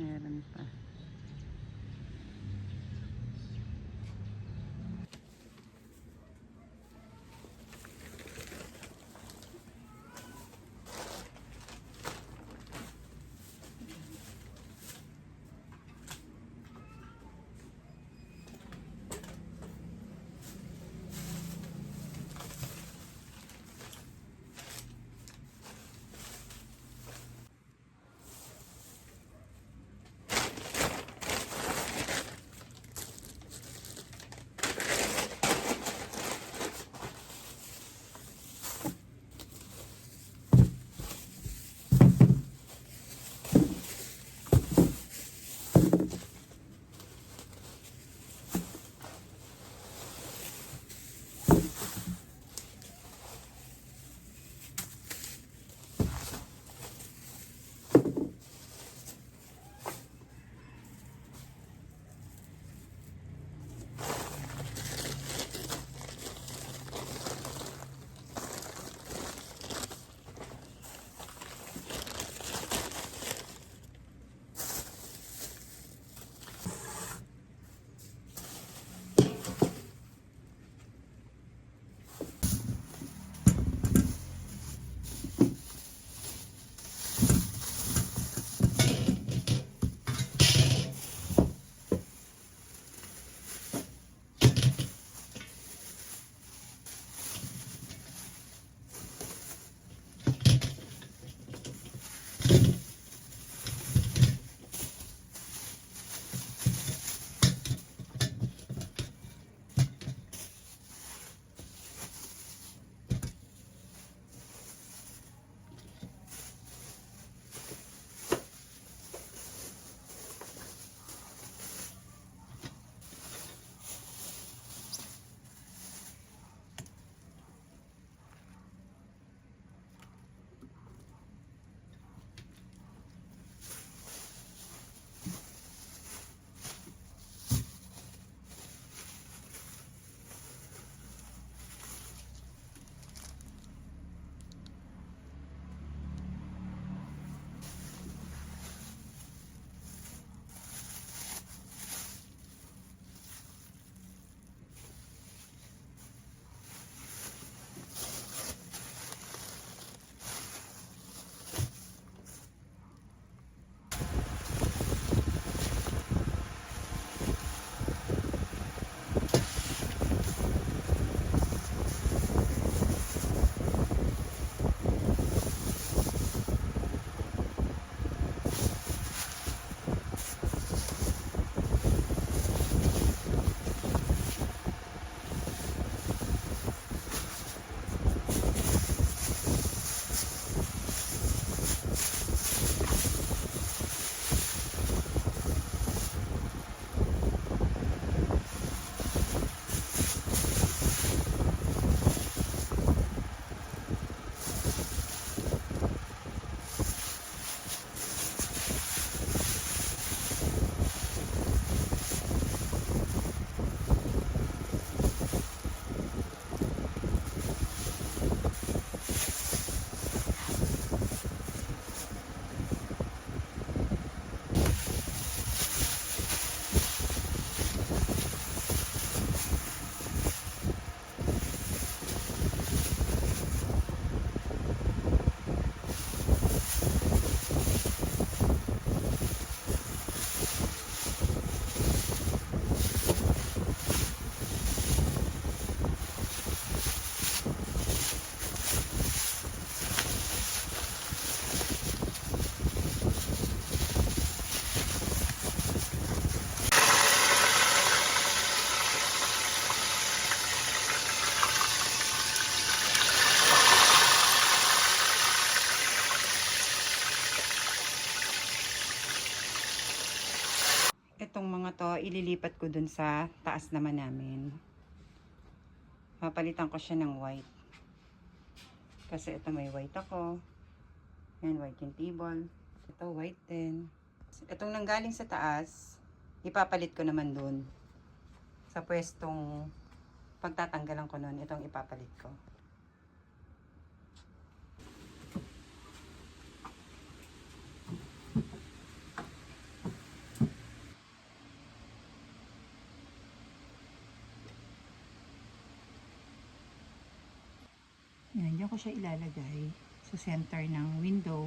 Meron pa. Itong mga to, ililipat ko dun sa taas naman namin. Papalitan ko siya ng white. Kasi ito may white ako. Yan, white yung table. Ito, white din. Itong nanggaling sa taas, ipapalit ko naman dun. Sa pwestong pagtatanggalan ko nun, itong ipapalit ko. Diyan ko siya ilalagay sa center ng window.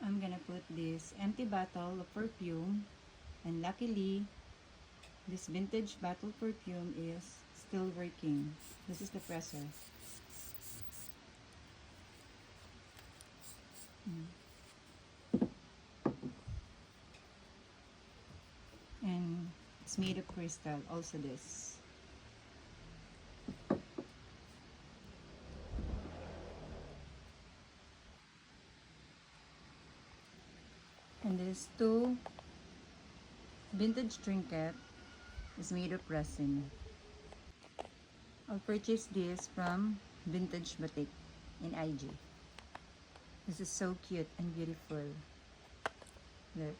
I'm gonna put this empty bottle of perfume, and luckily this vintage bottle perfume is still working. This is the presser. And it's made of crystal, also this. And this two vintage trinket is made of resin. I'll purchase this from Vintage Batik in IG. This is so cute and beautiful. Look.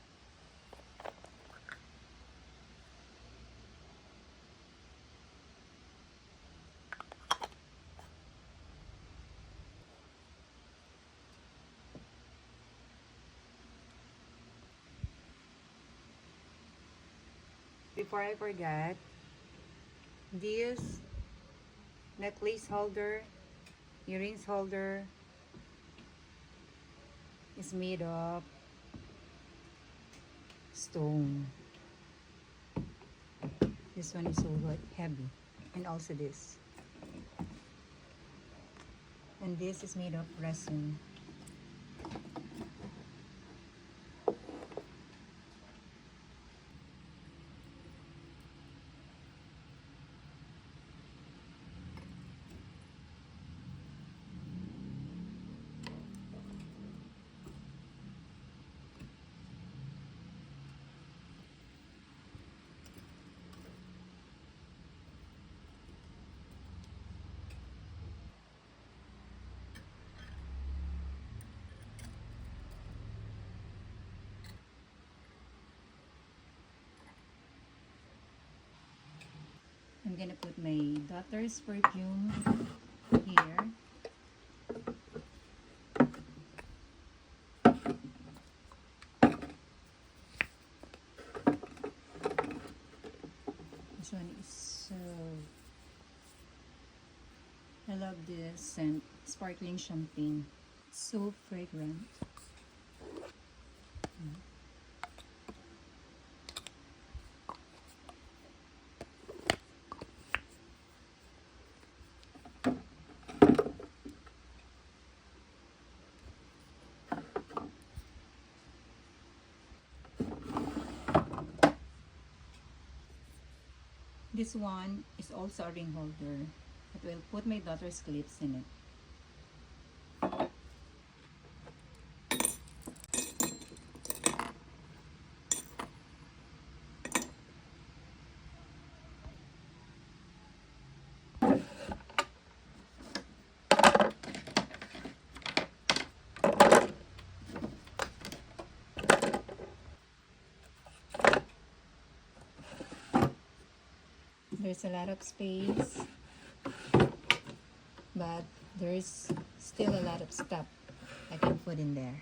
Before I forget, this necklace holder, earrings holder is made of stone. This one is so heavy, and also this. And this is made of resin. I'm gonna put my daughter's perfume here. This one is so... I love this scent, sparkling champagne. It's so fragrant. This one is also a ring holder. I will put my daughter's clips in it. There's a lot of space, but there's still a lot of stuff I can put in there.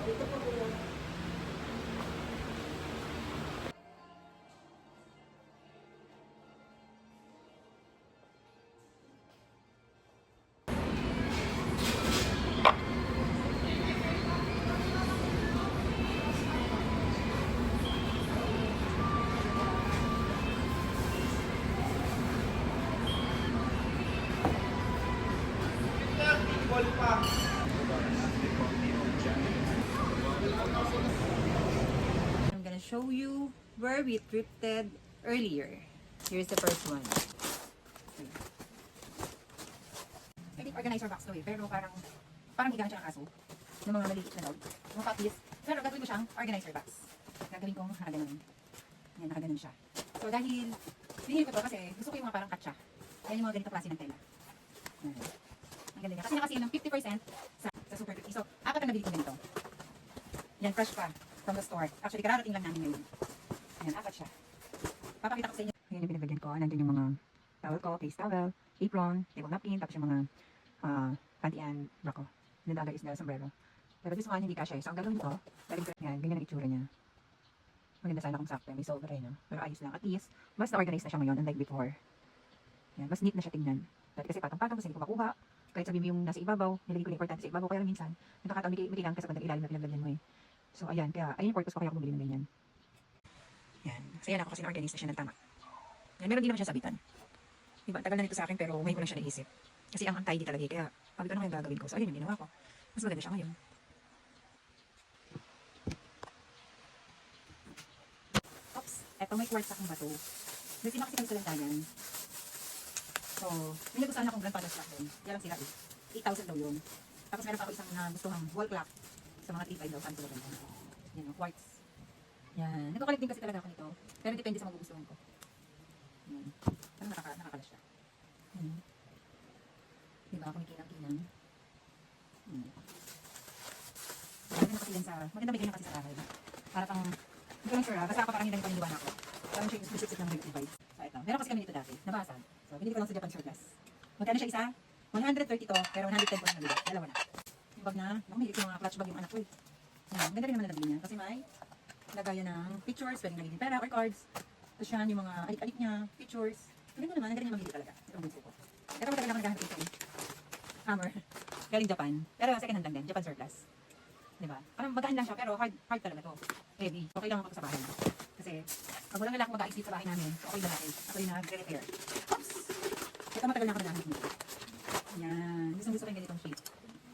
I'm gonna show you where we thrifted earlier. Here's the first one. I think organizer box to eh, pero parang higaan siya ng aso. Yung mga maliliit na dog. Yung puppies. Pero gagawin ko siyang organizer box. Gagawin kong nakaganon. Yan, nakaganon siya. So dahil, binili ko to kasi gusto ko yung mga parang katsa. Yan yung mga ganito klase ng tela. Yan. Ang ganda niya. Kasi nakasale ng 50% sa Super 50. So, apat ang nabili ko ganito. Yan, fresh pa. From the store. Actually, kararating lang namin ngayon. Yan, apat siya. Papakita ko sa inyo. Yan yung pinagbagyan ko. Nandun yung mga towel ko, face towel, apron, table napkin, tapos yung mga panty and bra ko. And then the other is the sombrero. Pero this one, hindi kasha eh. So, ang gagawin ko, yan, ganyan ang itsura niya. Maganda sana kung sakto. May solver eh, no? Pero ayos lang. At least, mas na-organize na siya ngayon, unlike before. Yan, mas neat na siya tingnan. Dati kasi patong-patong, kasi hindi ko makuha. Kahit sabihin mo yung nasa ibabaw, nilagay ko na importante sa ibabaw. Kaya lang minsan, nakakataon, may kailangan ka sa bandang ilalim na pinaglagyan mo eh. So, ayan. Kaya, ayun yung purpose ko kaya ako bumili ng ganyan. Yan. Kasi yan ako kasi na-organize na siya ng tama. Yan, meron din naman siya sabitan. Diba, tagal na nito sa akin pero ngayon ko lang siya naisip. Kasi ang tidy talaga eh. Kaya, sabi ko ano yung gagawin ko. So, ayun yung ginawa ko. Mas maganda siya ngayon. Oops. Eto, may quartz akong bato. Kasi kasi kami sa lantayan. So, may nagustuhan akong grandfather's clock doon. Kaya lang sila eh. 8,000 daw yun. Tapos meron pa ako isang gustuhang wall clock. Sa mga 3,500 daw. Saan ko lang. Yan o, quartz. Yan. Nagkukulit din kasi talaga ako nito. Pero depende sa magugustuhan ko. Yan. Parang nakakala siya. Yan. Diba? Kumikinang-kinang. Yan. Maganda kasi yan sa... Maganda may ganyan kasi sa bahay. Para pang... Hindi ko lang sure ha. Basta ako parang hindi paniniwala ako. Parang siya yung specific ng revive. So ito. Meron kasi kami dito dati. Nabasag. So binili ko lang sa Japan Surplus. Magkano siya isa? 130 to. Pero 110 ko lang nabili. Dalawa na. Yung bag na... Mahilig ko mga clutch bag yung anak ko eh. Yan. Ganda rin naman na nabili niya. Kasi may lagayan ng pictures. Pwedeng lagyan din pera or cards. Tapos yan yung mga alik-alik niya. Pictures. Ganun mo naman. Ang galing niya mamili talaga. Ito ang gusto ko. Ito matagal ako naghahanap ito eh. Hammer. Galing Japan. Pero second hand lang din. Japan Surplus. Diba? Parang magaan lang siya pero hard talaga to. Heavy. Okay lang ako sa bahay. Kasi pag walang lalaki mag-aisip sa bahay namin, so okay lang natin. Ako yung nag-repair. Oops! Ito matagal na ako naghahanap nito. Yan. Gusto ko yung ganitong shape.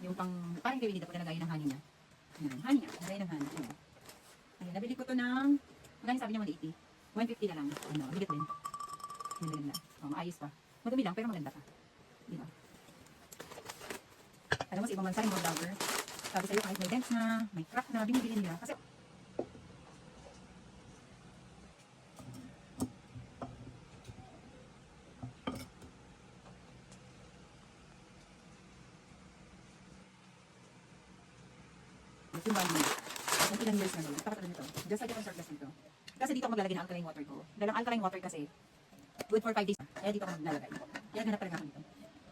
Yung pang, parang kay Winnie the Pooh na lagayin ng honey niya. Yan. Honey niya. Lagayin ng honey. Yan. Ayan. Nabili ko to ng, magkano sabi niya 180? 150 na lang. Ano, bilit din. Bilit na. Oh, maayos pa. Madumi lang pero maganda pa. Diba? Alam mo sa ibang bansa yung mga vlogger. Sabi sa'yo kahit may dents na, may crack na, binibili nila. Kasi yung bali nila. Kung ilang years na nila. Takot nito. Just like yung surplus nito. Kasi dito ako maglalagay ng alkaline water ko. Dahil ang alkaline water kasi, good for 5 days. Kaya dito ako maglalagay. Kaya ganap talaga ako dito.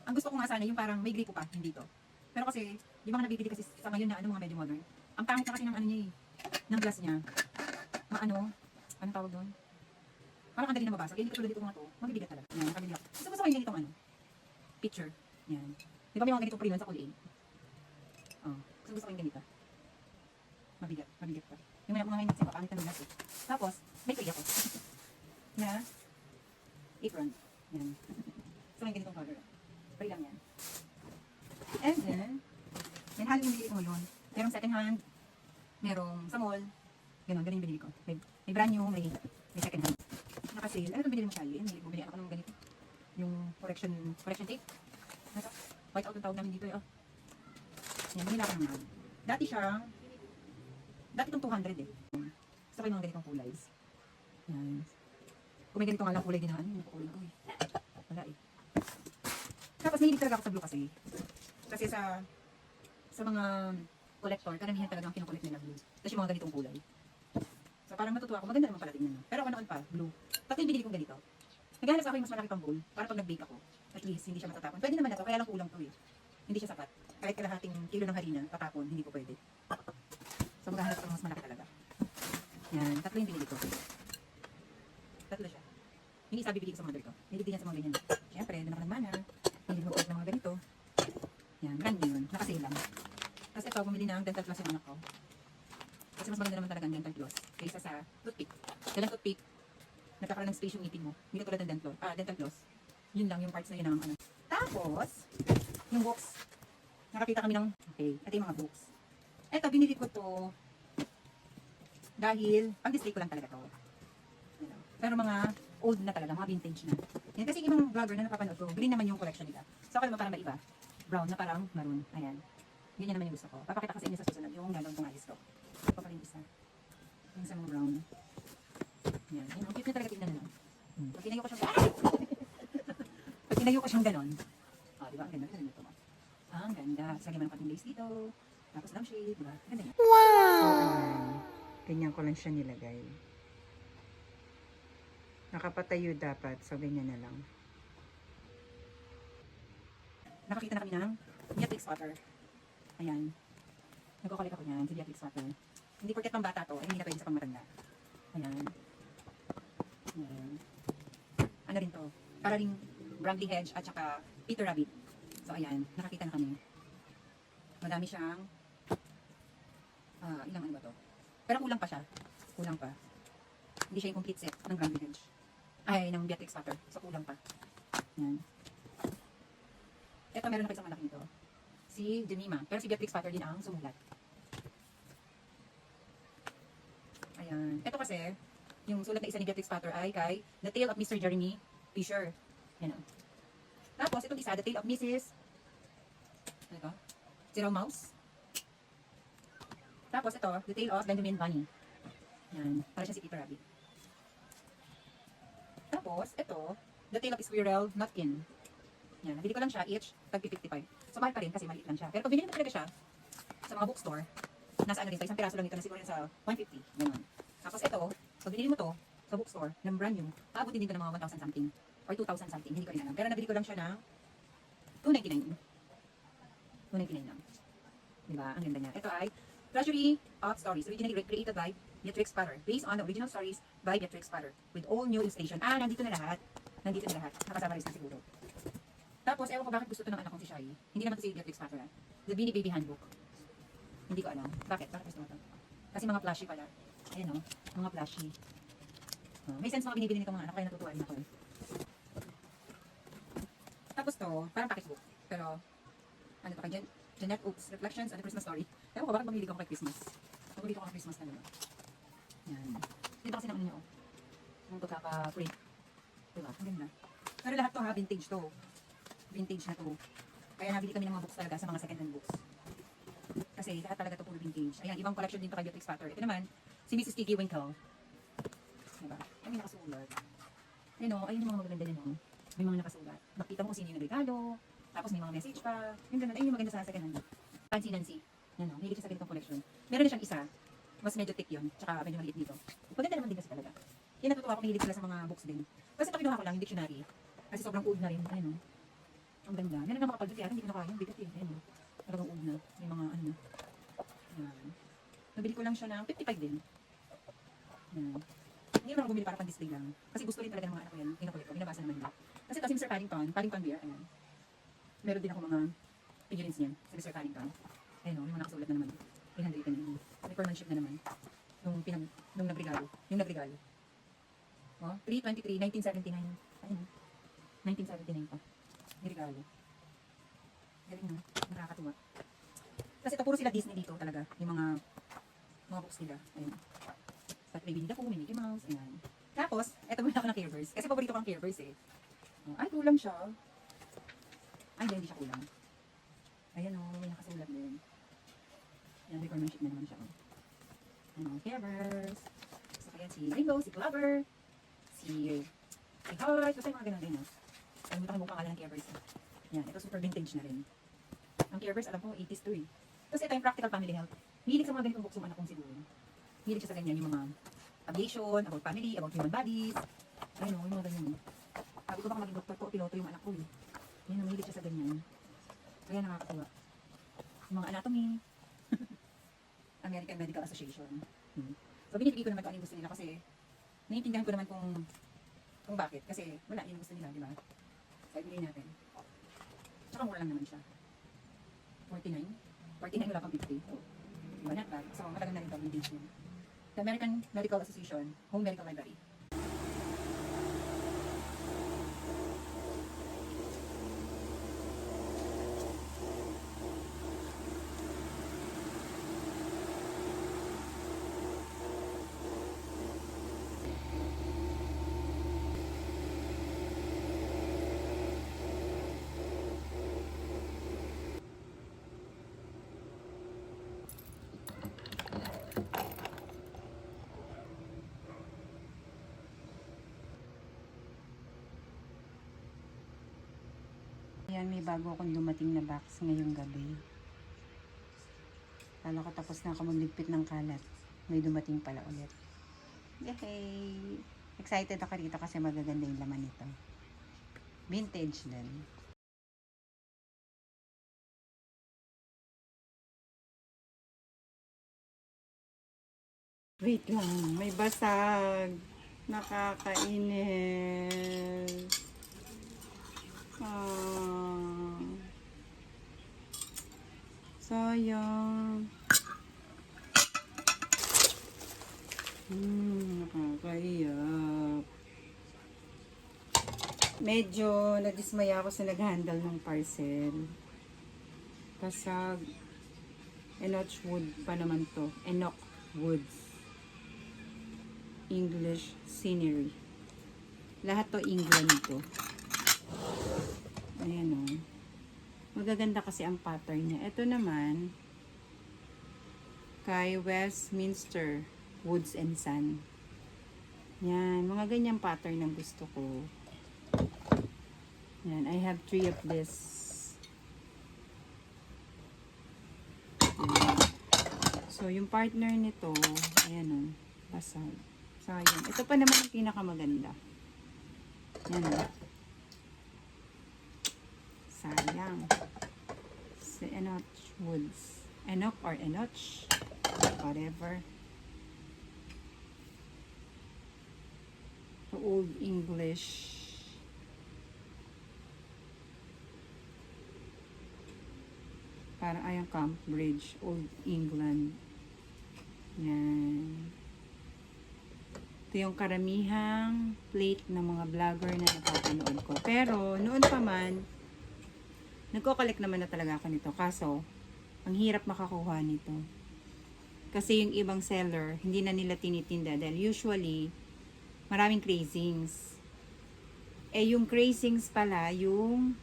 Ang gusto ko nga sana yung parang may gripo pa, hindi dito. Pero kasi, yung mga nabibili kasi sa ngayon na mga medyo modern, ang pangit na kasi ng ano niya eh, ng glass niya. Anong tawag doon? Parang ang dali na mabasag. Hindi ko tulad dito mga to, mabibigat talaga. Yan, nakabili ako. Gusto ko yung ganitong ano, picture. Yan. Di ba may mga ganitong pre sa kulay? Oh, gusto ko yung ganito. Mabigat pa. Yung mga ngayon kasi papangit na ng glass eh. Tapos, may pre ako. Na, apron. Yan. So, yung ganitong color. Pre lang yan. And then, may halong yung binili ko ngayon. Merong second hand, merong sa mall. Ganun yung binili ko. May brand new, may second hand. Nakasale. Ano itong binili mo siya? Bumili ako ng ganito. Yung correction tape. Nasa, white out ang tawag namin dito eh. Oh. Yan, binila ko naman. Dati itong 200 eh. Gusto ko yung mga ganitong kulay. Yan. Kung may ganito nga lang kulay din na, ano yung kulay ko eh. Wala eh. Tapos nahilig talaga ako sa blue kasi. Kasi sa mga collector, karamihan talaga ang kinukulit nila blue. Tapos yung mga ganitong kulay. So parang matutuwa ako, maganda naman pala tingnan. Pero ako noon pa, blue. Tapos yung binili kong ganito. Naghahanap sa ako yung mas malaki pang bowl, para pag nag-bake ako, at least hindi siya matatapon. Pwede naman na to, kaya lang kulang to eh. Hindi siya sapat. Kahit kalahating kilo ng harina, tatapon, hindi ko pwede. maghahanap ko ng mas malaki talaga. Yan, tatlo yung binili ko. Tatlo siya. Yung isa bibili ko sa mother ko. Bibili yan sa mga ganyan. Siyempre, doon ako nagmana. Bibili ko ng mga ganito. Yan, brand new yun. Nakasale lang. Tapos ito, bumili ng dental floss yung anak ko. Kasi mas maganda naman talaga ang dental floss kaysa sa toothpick. Kailang toothpick, nagkakaroon ng space yung ngipin mo. Hindi ka tulad ng dental floss. Yun lang yung parts na yun ang ano. Tapos, yung books. Nakakita kami ng, okay, ito yung mga books. Ito, binili ko to dahil, pang-display ko lang talaga to. Yan. Pero mga old na talaga, mga vintage na. Yan, kasi yung ibang vlogger na napapanood ko, green naman yung collection nila. So, ako naman parang maiba. Brown na parang maroon. Ayan. Ganyan naman yung gusto ko. Papakita ko sa inyo sa susunod yung gano'n kong ayos ko. Ito pa rin isa. Yung sa mga brown. Yan. Yan. Ang cute na talaga tingnan na. Pag tinayo ko siyang gano'n. Pag tinayo ko siyang gano'n. Oh, diba? Ang ganda. Ang ganda. Ang ganda. Sagay man ang pating lace dito. Tapos lampshade. Diba? Ganda niya. So, ganyan ko lang siya nilagay. Nakapatayo dapat, so ganyan na lang. Nakakita na kami ng Beatrix water. Ayan. Nagkukulit ako niyan sa Beatrix water. Hindi porket pang bata to, ay hindi na pwede sa pang matanda. Ayan. Ayan. Ano rin to? Para ring Bramley Hedge at saka Peter Rabbit. So ayan, nakakita na kami. Madami siyang ilang ano ba to? Pero kulang pa siya. Kulang pa. Hindi siya yung complete set ng Bramley Hedge. Ay, ng Beatrix water. So kulang pa. Ayan. Ito meron na pa isang malaki nito. Si Jemima. Pero si Beatrix Potter din ang sumulat. Ayan. Ito kasi, yung sulat na isa ni Beatrix Potter ay kay The Tale of Mr. Jeremy Fisher. Yan o. Tapos, itong isa, The Tale of Mrs. Ano ito? Zero Mouse. Tapos, ito, The Tale of Benjamin Bunny. Yan. Para siya si Peter Rabbit. Tapos, ito, The Tale of Squirrel Nutkin. Yan, nabili ko lang siya each tag 55. So mahal pa rin kasi maliit lang siya. Pero kung binili mo talaga siya sa mga bookstore, nasa ano rin, sa isang piraso lang ito na siguro sa 150. Ganun. Tapos ito, pag binili mo to sa bookstore, ng brand new, aabutin din ito ng mga 1,000 something. Or 2,000 something, hindi ko rin alam. Pero nabili ko lang siya ng 299. 299 lang. Diba? Ang ganda niya. Ito ay Treasury of Stories, originally created by Beatrix Potter, based on the original stories by Beatrix Potter, with all new illustration. Nandito na lahat. Nandito na lahat. Nakasama rin na siguro. Tapos, ewan ko bakit gusto to ng anak kong si Shai. Hindi naman to si Beatrix Potter. The Beanie Baby Handbook. Hindi ko alam. Bakit? Bakit gusto mo to? Kasi mga plushie pala. Ayan o. Mga plushie. May sense mga binibili nito mga anak. Kaya natutuwa rin ako eh. Tapos to, parang pocketbook. Pero, ano to kay Jeanette Oops, Reflections on the Christmas Story. Ewan ko bakit mamili ko kay Christmas. Mamili ko kay Christmas na naman. Yan. Dito kasi naman niya o. Yung pagkaka-print. Diba? Ang ganda. Pero lahat to ha, vintage to. Vintage na to. Kaya nabili kami ng mga books talaga sa mga second-hand books. Kasi lahat talaga to puro vintage. Ayan, ibang collection din to kay Beatrix Potter. Ito naman, si Mrs. Tiggy Winkle. Diba? Ay, may nakasulat. Ayun o, ayun yung mga magaganda din o. May mga nakasulat. Nakita mo kung sino yung regalo. Tapos may mga message pa. Yung ganun, ayun yung maganda sa second-hand book. Fancy Nancy. Yan o, mahilig siya sa ganitong collection. Meron na siyang isa. Mas medyo thick yun. Tsaka medyo maliit dito. Maganda naman din kasi talaga. Kaya natutuwa ako mahilig sila sa mga books din. Kasi ito kinuha ko lang yung dictionary. Kasi sobrang old na rin. Ayun o. Ang ganda. Meron na makapag kaya hindi ko na kaya. Yung bigat eh. Ayan o. Talagang old na. May mga ano na. Yan. Nabili ko lang siya ng 55 din. Yan. Hindi naman ako bumili para pang-display lang. Kasi gusto rin talaga ng mga anak ko yan. Kinukulit ko. Binabasa naman nila. Kasi ito si Mr. Paddington. Paddington Bear. Ayan. Meron din ako mga figurines niyan. Si Mr. Paddington. Ayan o. Yung mga nakasulat na naman. 300 na naman. Reformanship na naman. Nung nagregalo. Yung nagregalo. O. 3/23, 1979. Ayun o. 1979 pa. Regalo. Galing no? Nakakatuwa. Kasi ito puro sila Disney dito talaga. Yung mga books nila. Ayun. Sa may Winnie the Pooh, may Mickey Mouse. Ayan. Tapos, eto muna ako ng Care Bears. Kasi paborito ko ang Care Bears eh. Ay, kulang siya. Ay, hindi siya kulang. Ayan o, may nakasulat din. Ayan, reformanship na naman siya. Ayan o, Care Bears. So, ayan si Rainbow, si Clover, si Heart. Basta yung mga ganun din o. Kalimutan ko yung pangalan ng Care Bears. Yan, ito super vintage na rin. Ang Care Bears, alam ko, 80s to eh. Tapos ito yung Practical Family Health. Hilig sa mga ganitong books yung anak kong siguro. Hilig siya sa ganyan, yung mga aviation, about family, about human bodies. Ayun o, yung mga ganyan. Sabi ko baka maging doktor ko, piloto yung anak ko eh. Yan, mahilig siya sa ganyan. Kaya nakakatuwa. Yung mga anatomy. Ang American Medical Association. So, binibigay ko naman kung ano yung gusto nila kasi naiintindihan ko naman kung bakit. Kasi wala, yun yung gusto nila, di ba? So, ibigay natin. Tsaka mura lang naman siya. 49. 49 wala pang 50. Diba, not bad. So, matagal na rin ito, vintage niya. The American Medical Association Home Medical Library. Ayan, may bago akong dumating na box ngayong gabi. Kala ko tapos na ako magligpit ng kalat. May dumating pala ulit. Yay! Excited ako rito kasi magaganda yung laman nito. Vintage din. Wait lang, may basag. Nakakainis. Ah. Sayang. Nakakaiyak. Medyo nadismaya ako sa nag-handle ng parcel. Kasag. Enoch wood pa naman to. Enoch woods. English scenery. Lahat to England to. Ayan o. Magaganda kasi ang pattern niya. Ito naman, kay Westminster Woods and Sun. Yan. Mga ganyang pattern ang gusto ko. Yan. I have 3 of this. Yan. So, yung partner nito, ayan o. Basag. Sayang. Ito pa naman ang pinakamaganda. Yan o. Sayang. Si Enoch Woods. Enoch or Enoch. Whatever. The Old English. Parang ayang Camp Bridge. Old England. Yan. Ito yung karamihang plate ng mga vlogger na napapanood ko. Pero, noon pa man, nagko-collect naman na talaga ako nito. Kaso, ang hirap makakuha nito. Kasi yung ibang seller, hindi na nila tinitinda. Dahil usually, maraming crazings. Eh, yung crazings pala, yung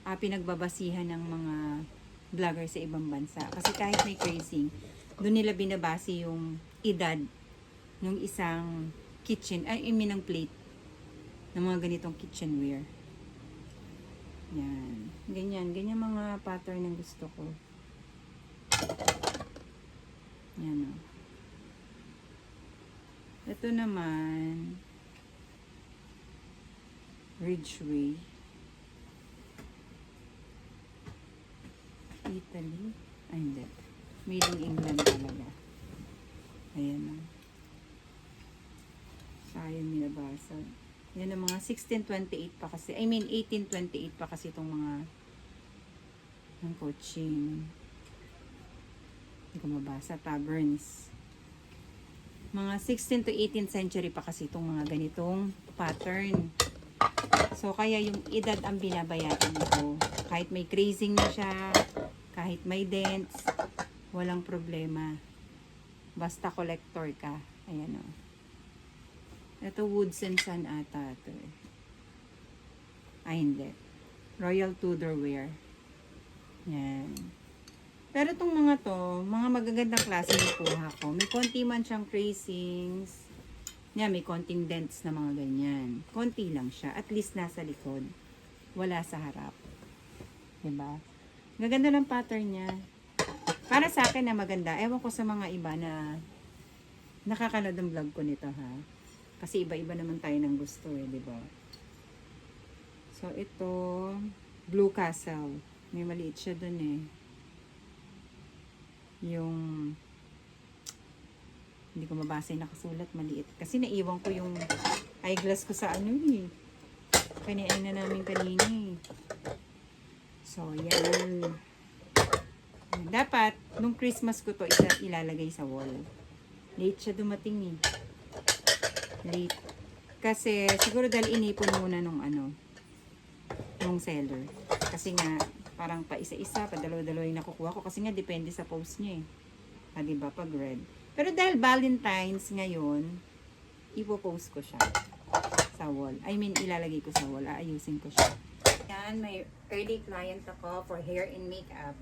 pinagbabasihan ng mga vlogger sa ibang bansa. Kasi kahit may crazing, doon nila binabase yung edad ng isang kitchen, ng plate ng mga ganitong kitchenware. Yan. Ganyan mga pattern ang gusto ko. Yan o. Ito naman, Ridgeway. Italy. Ay, hindi. Made in England talaga. Ayan o. Sayang nilabasag. Yan ang mga 1628 pa kasi. I mean, 1828 pa kasi itong mga ng coaching. Hindi ko mabasa. Taverns. Mga 16 to 18th century pa kasi itong mga ganitong pattern. So, kaya yung edad ang binabayaran nito. Kahit may crazing na siya, kahit may dents, walang problema. Basta collector ka. Ayan o. Ito, Woods and Sun ata ito eh. Ay, hindi. Royal Tudor Ware. Yan. Pero itong mga to, mga magagandang klase yung kuha ko. May konti man siyang tracings. Yan, may konting dents na mga ganyan. Konti lang siya. At least nasa likod. Wala sa harap. Diba? Gaganda lang pattern niya. Para sa akin na maganda. Ewan ko sa mga iba na nakakanood ng vlog ko nito ha. Kasi iba-iba naman tayo ng gusto eh, di ba? So, ito, Blue Castle. May maliit siya dun eh. yung hindi ko mabasa yung nakasulat, maliit. Kasi naiwan ko yung eyeglass ko sa ano eh. Kanian na namin kanina eh. So, yan. Dapat, nung Christmas ko to ilalagay sa wall. Late siya dumating eh. Late. Kasi, siguro dahil inipon muna nung nung seller. Kasi nga, parang pa isa-isa, pa dalawa-dalawa yung nakukuha ko. Kasi nga, depende sa post niya eh. Diba, pag red. Pero dahil Valentine's ngayon, ipopost ko siya sa wall. I mean, ilalagay ko sa wall. Aayusin ko siya. Yan, may early client ako for hair and makeup.